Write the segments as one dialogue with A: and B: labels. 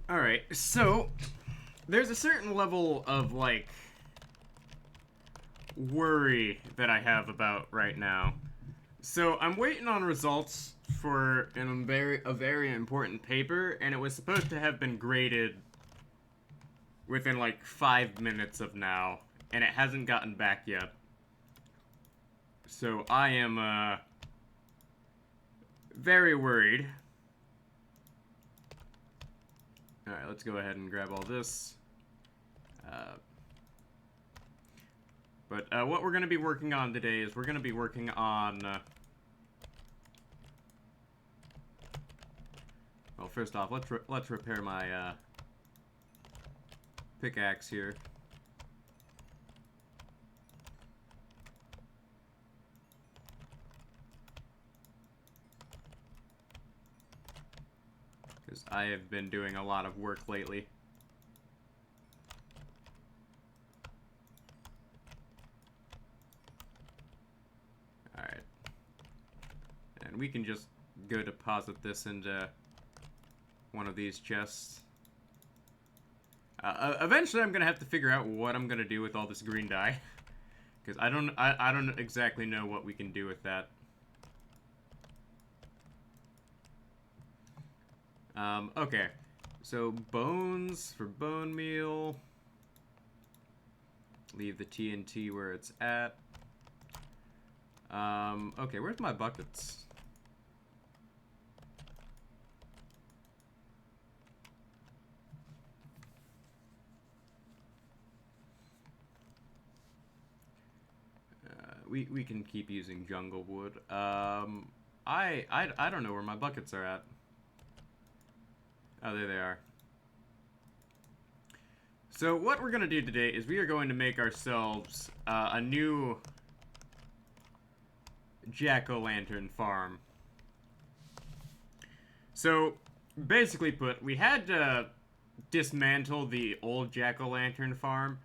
A: Alright, so there's a certain level of, like, worry that I have about right now. So I'm waiting on results for a very important paper, and it was supposed to have been graded within like 5 minutes of now, and it hasn't gotten back yet. So I am very worried. All right, let's go ahead and grab all this. Uh, but what we're going to be working on today is we're going to be working on. Well, first off, let's repair my pickaxe here. Because I have been doing a lot of work lately. Alright. And we can just go deposit this into one of these chests. Eventually I'm gonna have to figure out what I'm gonna do with all this green dye. Because I don't exactly know what we can do with that. Okay. So, bones for bone meal. Leave the TNT where it's at. Okay, where's my buckets? We can keep using jungle wood. I don't know where my buckets are at. Oh, there they are. So what we're gonna do today is we are going to make ourselves a new jack-o'-lantern farm. So basically put, we had to dismantle the old jack-o'-lantern farm.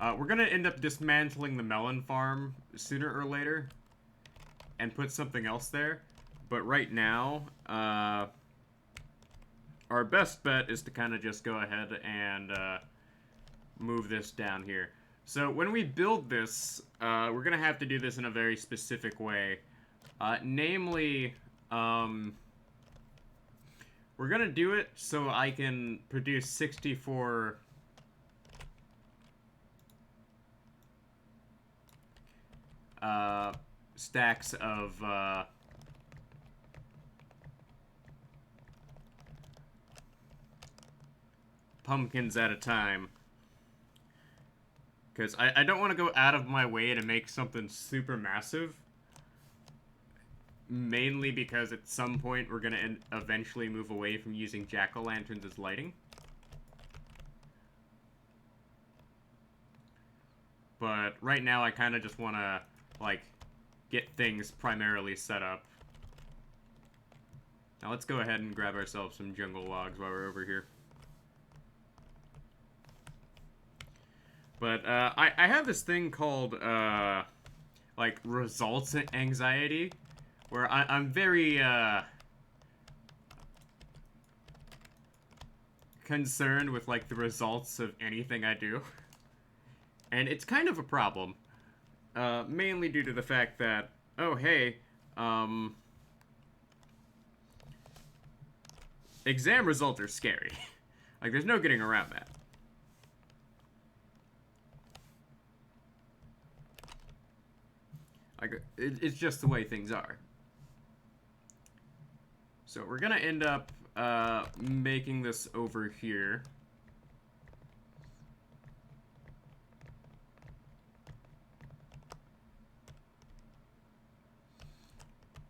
A: We're gonna end up dismantling the melon farm sooner or later and put something else there. But right now, our best bet is to kind of just go ahead and move this down here. So when we build this, we're gonna have to do this in a very specific way. Namely, we're gonna do it so I can produce 64 stacks of pumpkins at a time. Because I don't want to go out of my way to make something super massive. Mainly because at some point we're going to eventually move away from using jack-o'-lanterns as lighting. But right now I kind of just want to, like, get things primarily set up. Now let's go ahead and grab ourselves some jungle logs while we're over here. But I have this thing called, like, results anxiety, where I'm very, concerned with, like, the results of anything I do. And it's kind of a problem. Mainly due to the fact that, oh, hey, exam results are scary. Like, there's no getting around that. Like, it's just the way things are. So we're gonna end up making this over here.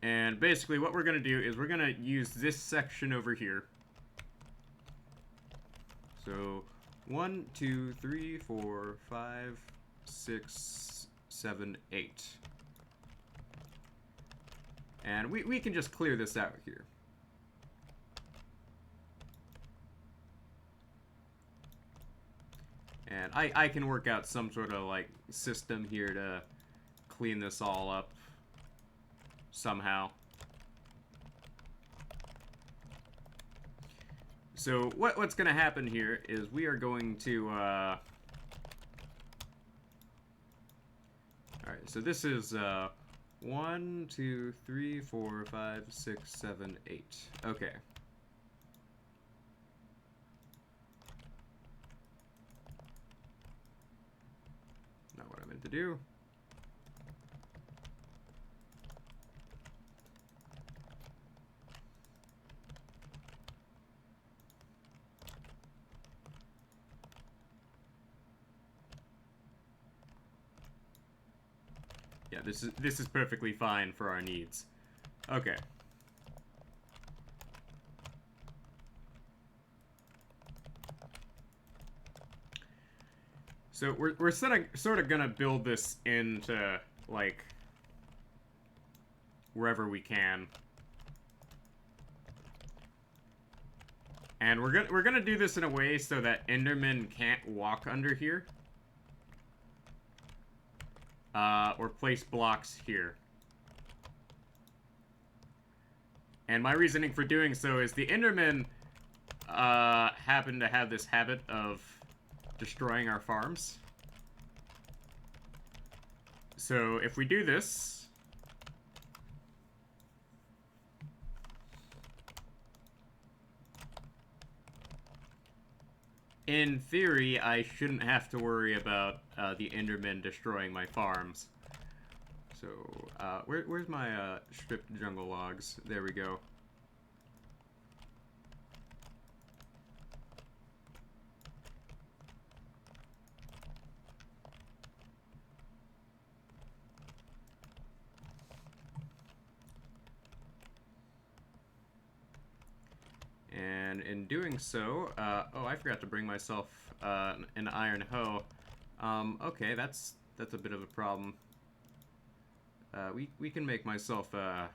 A: And basically what we're gonna do is we're gonna use this section over here. So 1, 2, 3, 4, 5, 6, 7, 8. And we can just clear this out here. And I can work out some sort of, like, system here to clean this all up somehow. So what's going to happen here is we are going to... Alright, so this is 1, 2, 3, 4, 5, 6, 7, 8. Okay. Not what I meant to do. Yeah, this is perfectly fine for our needs. Okay. So we're sort of gonna build this into like wherever we can, and we're gonna do this in a way so that Endermen can't walk under here. Or place blocks here. And my reasoning for doing so is the Endermen happen to have this habit of destroying our farms. So if we do this... in theory, I shouldn't have to worry about the Endermen destroying my farms. So, where's my stripped jungle logs? There we go. And in doing so, oh, I forgot to bring myself an iron hoe. Okay, that's a bit of a problem. We can make myself a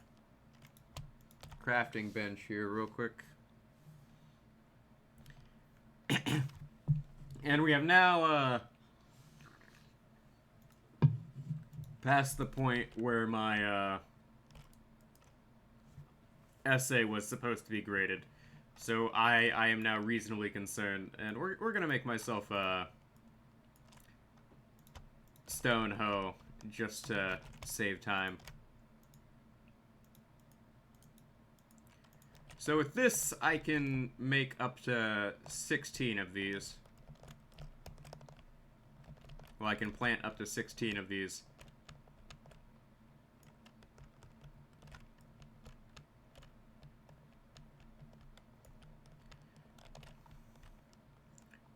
A: crafting bench here real quick. And we have now past the point where my essay was supposed to be graded. So I am now reasonably concerned, and we're gonna make myself a stone hoe just to save time. So with this, I can make up to 16 of these. Well, I can plant up to 16 of these.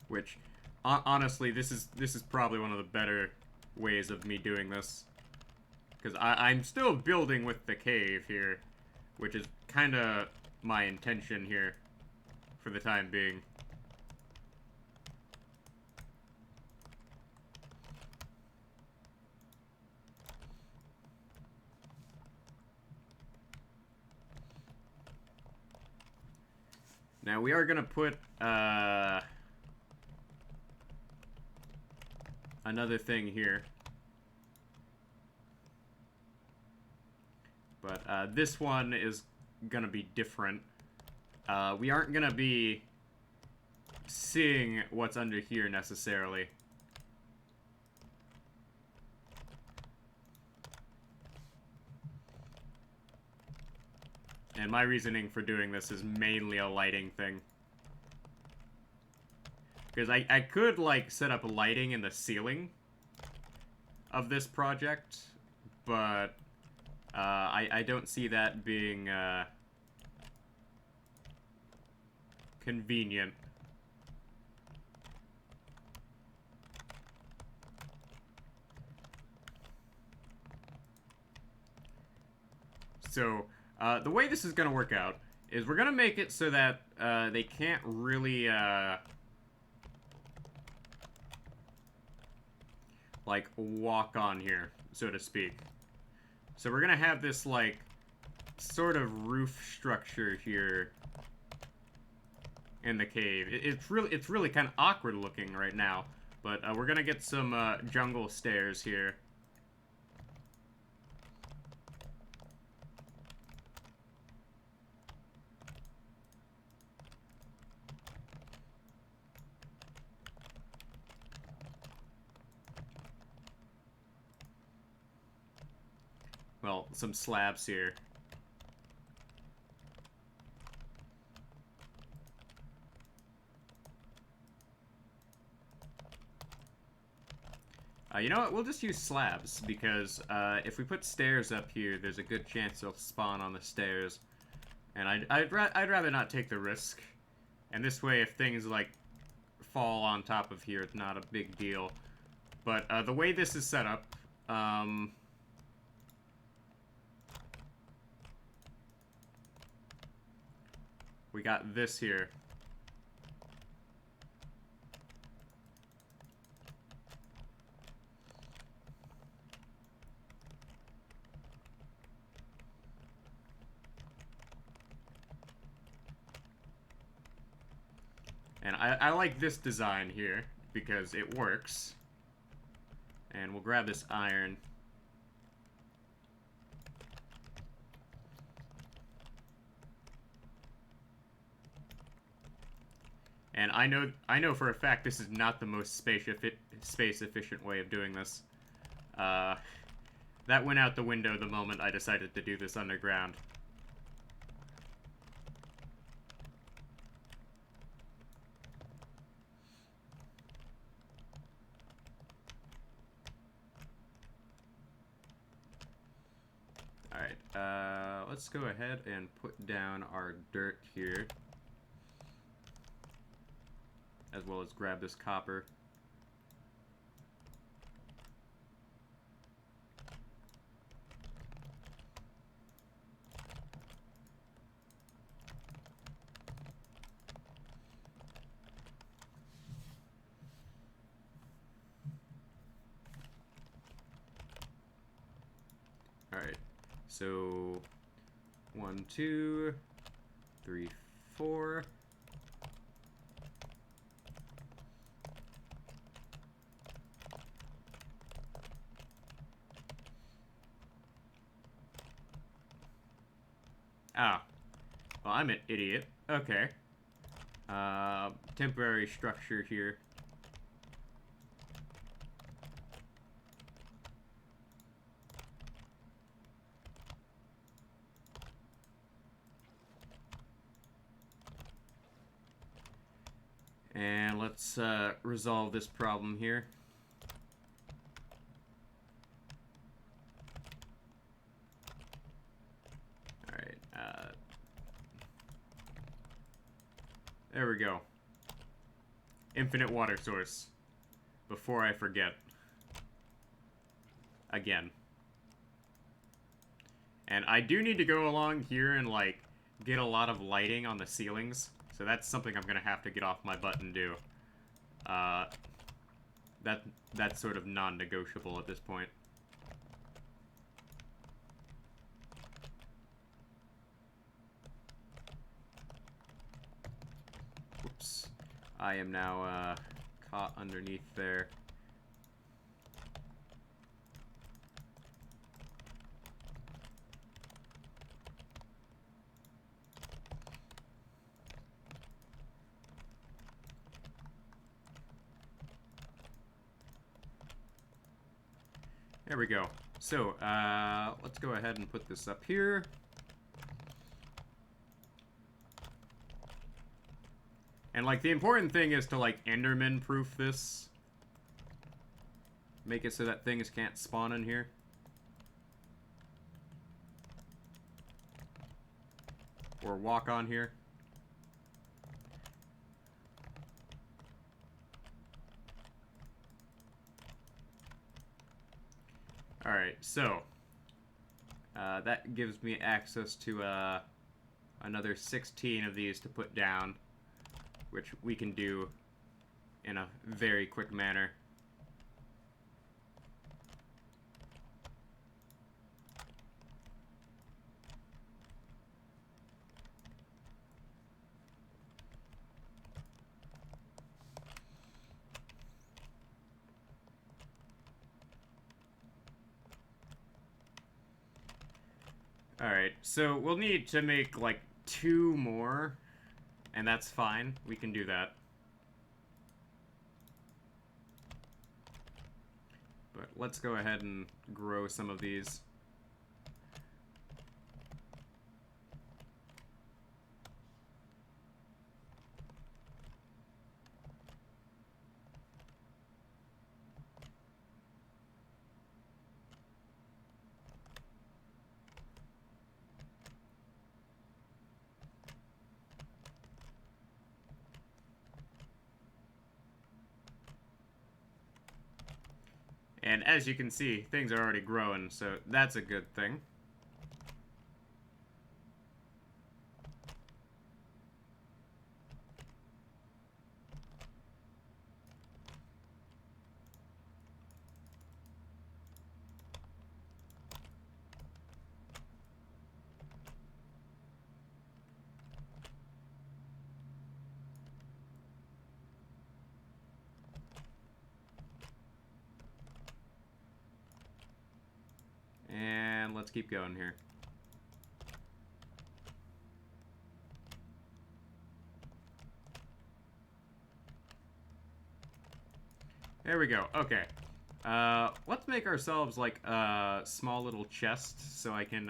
A: Which, honestly, this is probably one of the better ways of me doing this. Because I'm still building with the cave here, which is kind of my intention here for the time being. Now we are gonna put another thing here, but this one is gonna be different. We aren't gonna be seeing what's under here necessarily. And my reasoning for doing this is mainly a lighting thing. Because I could, like, set up lighting in the ceiling of this project, but I don't see that being convenient. So, the way this is going to work out is we're going to make it so that they can't really, like, walk on here, so to speak. So we're going to have this, like, sort of roof structure here in the cave. It's really kind of awkward looking right now, but we're going to get some jungle stairs here. well, some slabs here. You know what? We'll just use slabs, because if we put stairs up here, there's a good chance they'll spawn on the stairs. And I'd rather not take the risk. And this way, if things, like, fall on top of here, it's not a big deal. But the way this is set up, we got this here. And I like this design here, because it works. And we'll grab this iron. And I know for a fact this is not the most space-efficient way of doing this. That went out the window the moment I decided to do this underground. Alright, let's go ahead and put down our dirt here. As well as grab this copper. Alright, so 1, 2, 3, 4. Ah. Well, I'm an idiot. Okay. Temporary structure here. And let's resolve this problem here. There we go. Infinite water source. Before I forget. Again. And I do need to go along here and, like, get a lot of lighting on the ceilings. So that's something I'm gonna have to get off my butt and do. That's sort of non-negotiable at this point. Whoops. I am now, caught underneath there. There we go. So, let's go ahead and put this up here. And, like, the important thing is to, like, Enderman-proof this. Make it so that things can't spawn in here. Or walk on here. Alright, so that gives me access to another 16 of these to put down, which we can do in a very quick manner. Alright, so we'll need to make, like, 2 more, and that's fine. We can do that. But let's go ahead and grow some of these. And as you can see, things are already growing, so that's a good thing. And let's keep going here. There we go. Okay. Let's make ourselves like a small little chest so I can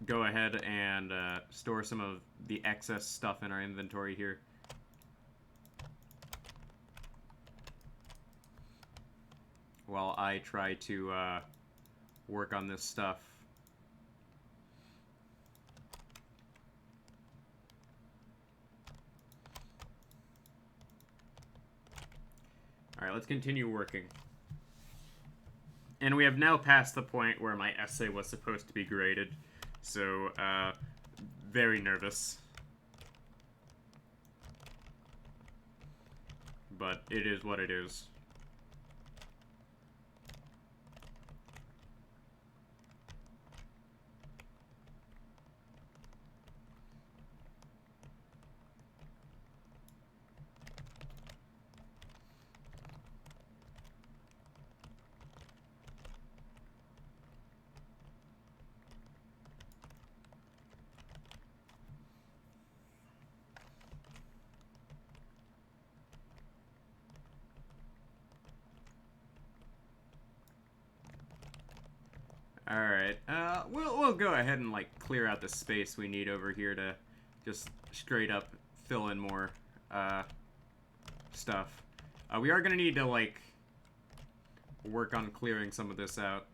A: go ahead and store some of the excess stuff in our inventory here. While I try to work on this stuff. Alright, let's continue working. And we have now passed the point where my essay was supposed to be graded. So, very nervous. But it is what it is. Alright, we'll go ahead and, like, clear out the space we need over here to just straight up fill in more, stuff. We are gonna need to, like, work on clearing some of this out.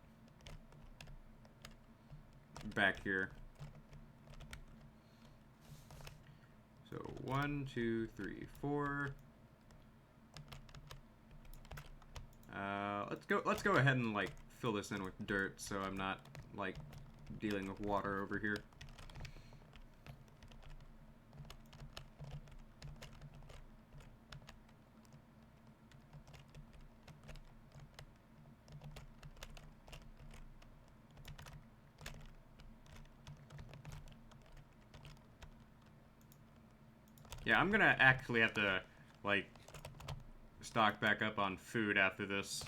A: Back here. So, 1, 2, 3, 4. Let's go ahead and, like, fill this in with dirt so I'm not, like, dealing with water over here. Yeah, I'm gonna actually have to, like, stock back up on food after this.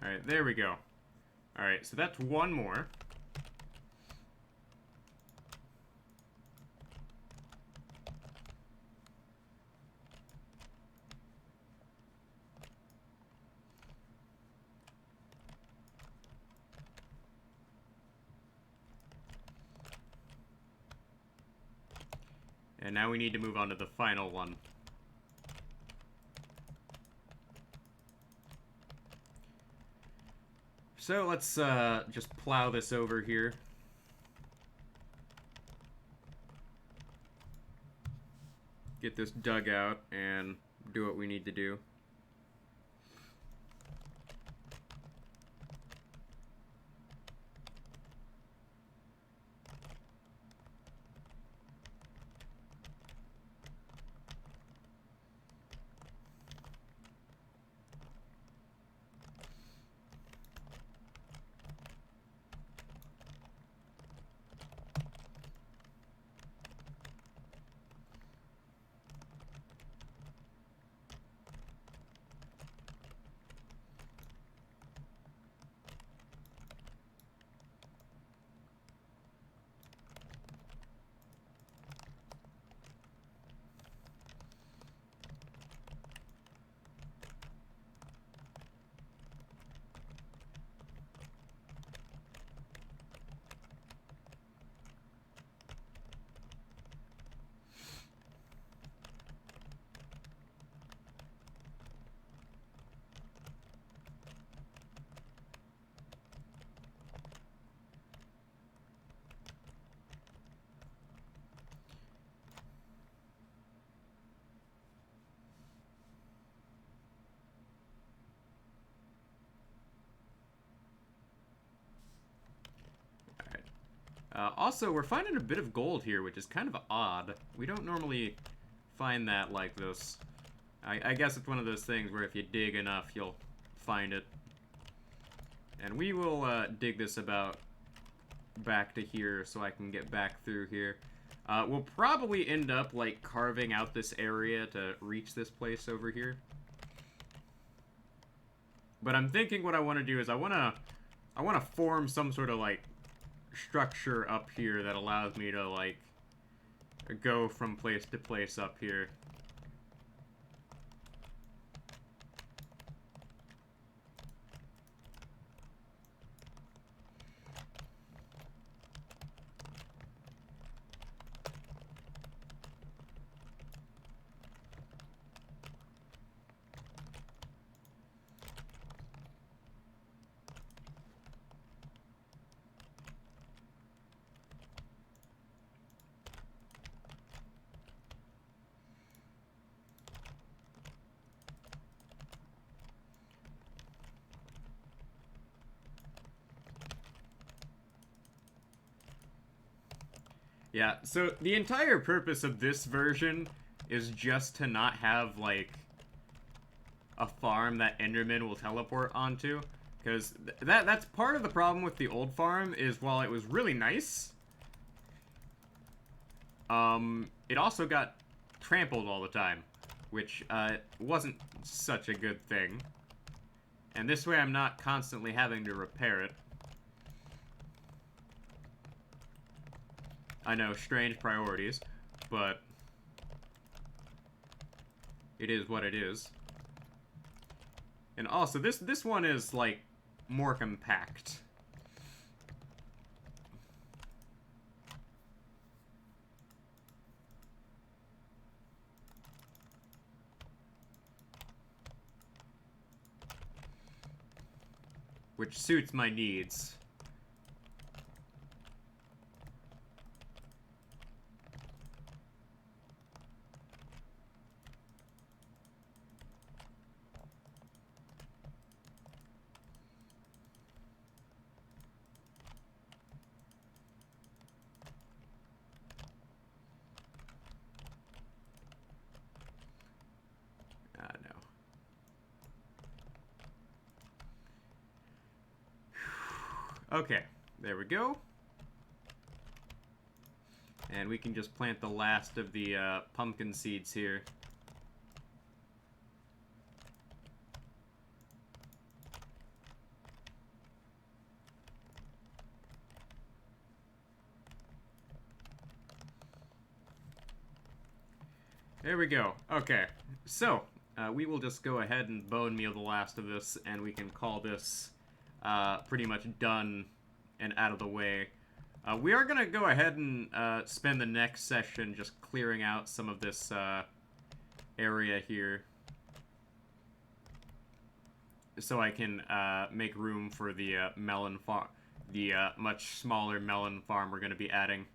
A: Alright, there we go. Alright, so that's one more. And now we need to move on to the final one. So let's just plow this over here. Get this dug out and do what we need to do. Also, we're finding a bit of gold here, which is kind of odd. We don't normally find that like this. I guess it's one of those things where if you dig enough, you'll find it. And we will dig this about back to here so I can get back through here. We'll probably end up, like, carving out this area to reach this place over here. But I'm thinking what I want to do is I want to form some sort of, like, structure up here that allows me to, like, go from place to place up here. Yeah, so the entire purpose of this version is just to not have, like, a farm that Enderman will teleport onto. Because that's part of the problem with the old farm, is while it was really nice, it also got trampled all the time, which wasn't such a good thing. And this way I'm not constantly having to repair it. I know, strange priorities, but it is what it is. And also, this one is, like, more compact. Which suits my needs. Okay, there we go. And we can just plant the last of the pumpkin seeds here. There we go. Okay, so we will just go ahead and bone meal the last of this, and we can call this pretty much done and out of the way. We are going to go ahead and spend the next session just clearing out some of this area here, so I can make room for the melon farm, the much smaller melon farm we're going to be adding.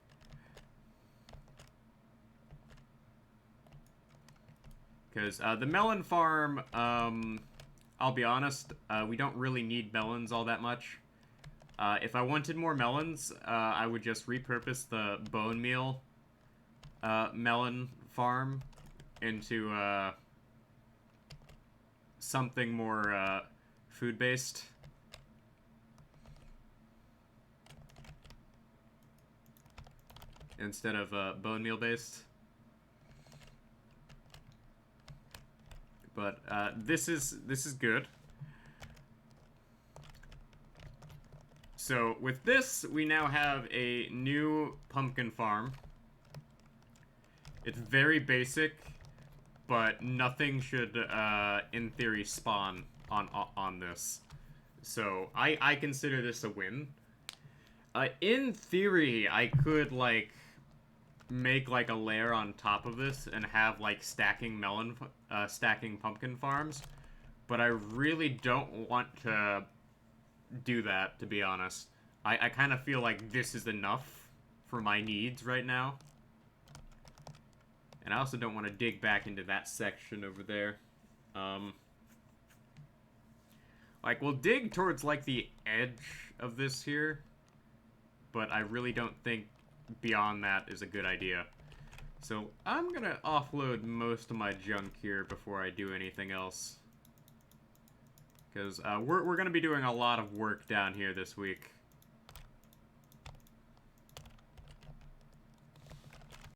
A: Because the melon farm, I'll be honest, we don't really need melons all that much. If I wanted more melons, I would just repurpose the bone meal melon farm into something more food-based. Instead of bone meal based. But this is good. So with this, we now have a new pumpkin farm. It's very basic, but nothing should, in theory, spawn on this. So I consider this a win. In theory, I could, like, make, like, a layer on top of this and have, like, stacking pumpkin farms. But I really don't want to do that, to be honest. I kind of feel like this is enough for my needs right now. And I also don't want to dig back into that section over there. Like, we'll dig towards, like, the edge of this here. but I really don't think beyond that is a good idea. So I'm gonna offload most of my junk here before I do anything else. Because we're gonna be doing a lot of work down here this week.